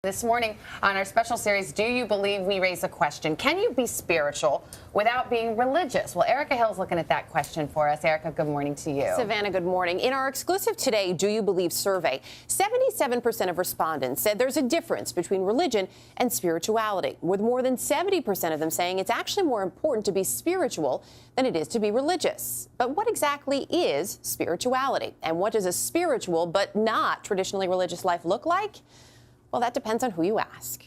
This morning on our special series, Do You Believe? We raise a question. Can you be spiritual without being religious? Well, Erica Hill's looking at that question for us. Erica, good morning to you. Savannah, good morning. In our exclusive Today Do You Believe survey, 77% of respondents said there's a difference between religion and spirituality, with more than 70% of them saying it's actually more important to be spiritual than it is to be religious. But what exactly is spirituality? And what does a spiritual but not traditionally religious life look like? Well, that depends on who you ask.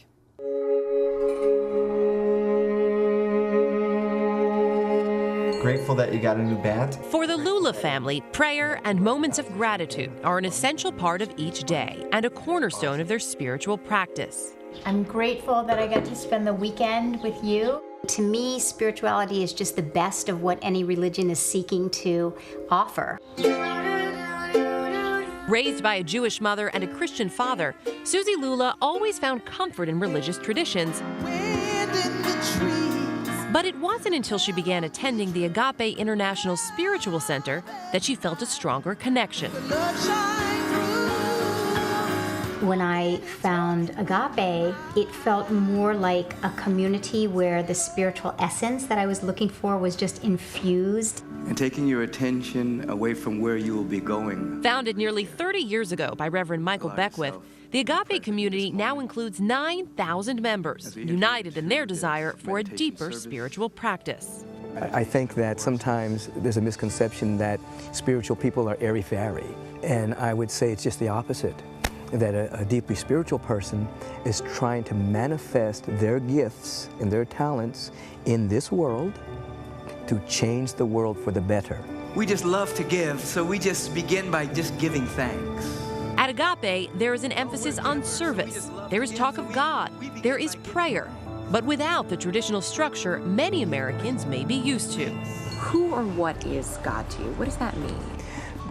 Grateful that you got a new bat. For the Lula family, prayer and moments of gratitude are an essential part of each day and a cornerstone of their spiritual practice. I'm grateful that I got to spend the weekend with you. To me, spirituality is just the best of what any religion is seeking to offer. Raised by a Jewish mother and a Christian father, Suzi Lula always found comfort in religious traditions. But it wasn't until she began attending the Agape International Spiritual Center that she felt a stronger connection. When I found Agape, it felt more like a community where the spiritual essence that I was looking for was just infused. And taking your attention away from where you will be going. Founded nearly 30 years ago by Reverend Michael Beckwith, the Agape community now includes 9,000 members, united in their desire for a deeper spiritual practice. I think that sometimes there's a misconception that spiritual people are airy-fairy, and I would say it's just the opposite. That a deeply spiritual person is trying to manifest their gifts and their talents in this world to change the world for the better. We just love to give, so we just begin by just giving thanks. At Agape, there is an emphasis on service. There is talk of God. There is prayer. But without the traditional structure many Americans may be used to. Who or what is God to you? What does that mean?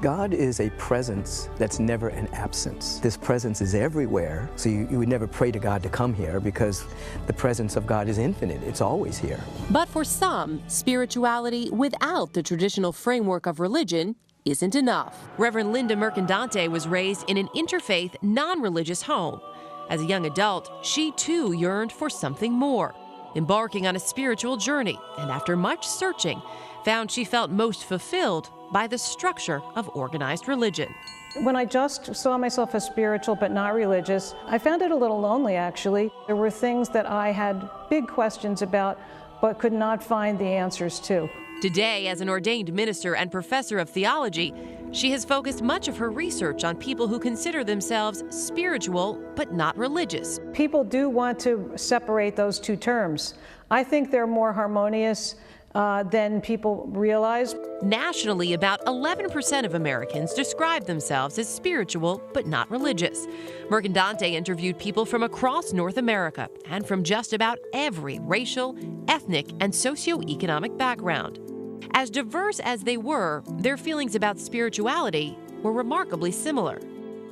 God is a presence that's never an absence. This presence is everywhere, so you would never pray to God to come here because the presence of God is infinite. It's always here. But for some, spirituality without the traditional framework of religion isn't enough. Reverend Linda Mercandante was raised in an interfaith, non-religious home. As a young adult, she too yearned for something more, embarking on a spiritual journey, and after much searching, found she felt most fulfilled by the structure of organized religion. When I just saw myself as spiritual but not religious, I found it a little lonely, actually. There were things that I had big questions about but could not find the answers to. Today, as an ordained minister and professor of theology, she has focused much of her research on people who consider themselves spiritual but not religious. People do want to separate those two terms. I think they're more harmonious than people realize. Nationally, about 11% of Americans describe themselves as spiritual but not religious. Mercandante interviewed people from across North America and from just about every racial, ethnic, and socioeconomic background. As diverse as they were, their feelings about spirituality were remarkably similar.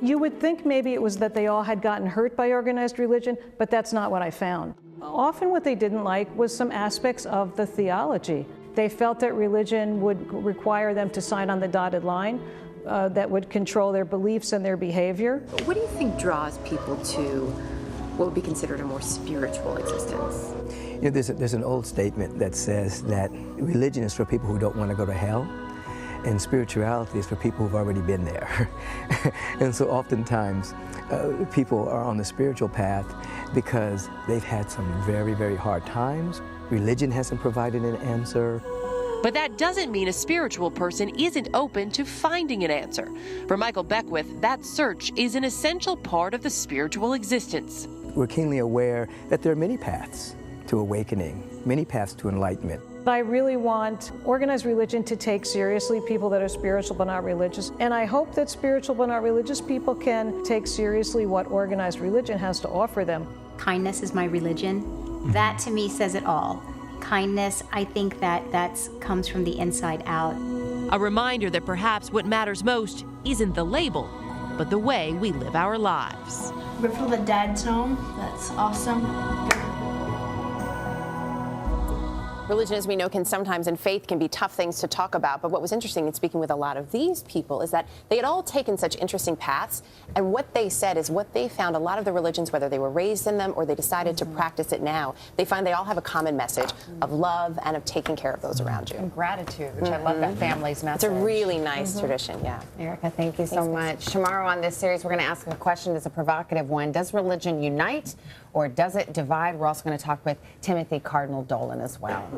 You would think maybe it was that they all had gotten hurt by organized religion, but that's not what I found. Often what they didn't like was some aspects of the theology. They felt that religion would require them to sign on the dotted line that would control their beliefs and their behavior. What do you think draws people to what would be considered a more spiritual existence? You know, there's an old statement that says that religion is for people who don't want to go to hell, and spirituality is for people who've already been there. And so oftentimes people are on the spiritual path because they've had some very, very hard times. Religion hasn't provided an answer. But that doesn't mean a spiritual person isn't open to finding an answer. For Michael Beckwith, that search is an essential part of the spiritual existence. We're keenly aware that there are many paths to awakening, many paths to enlightenment. I really want organized religion to take seriously people that are spiritual but not religious. And I hope that spiritual but not religious people can take seriously what organized religion has to offer them. Kindness is my religion. That to me says it all. Kindness, I think that comes from the inside out. A reminder that perhaps what matters most isn't the label, but the way we live our lives. We're from the dad's home. That's awesome. Religion, as we know, can sometimes, and faith can be tough things to talk about. But what was interesting in speaking with a lot of these people is that they had all taken such interesting paths. And what they said is what they found, a lot of the religions, whether they were raised in them or they decided to practice it now, they find they all have a common message of love and of taking care of those around you. And gratitude, which I love that family's message. It's a really nice tradition, yeah. Erica, thank you so much. Tomorrow on this series, we're going to ask a question that's a provocative one. Does religion unite or does it divide? We're also going to talk with Timothy Cardinal Dolan as well.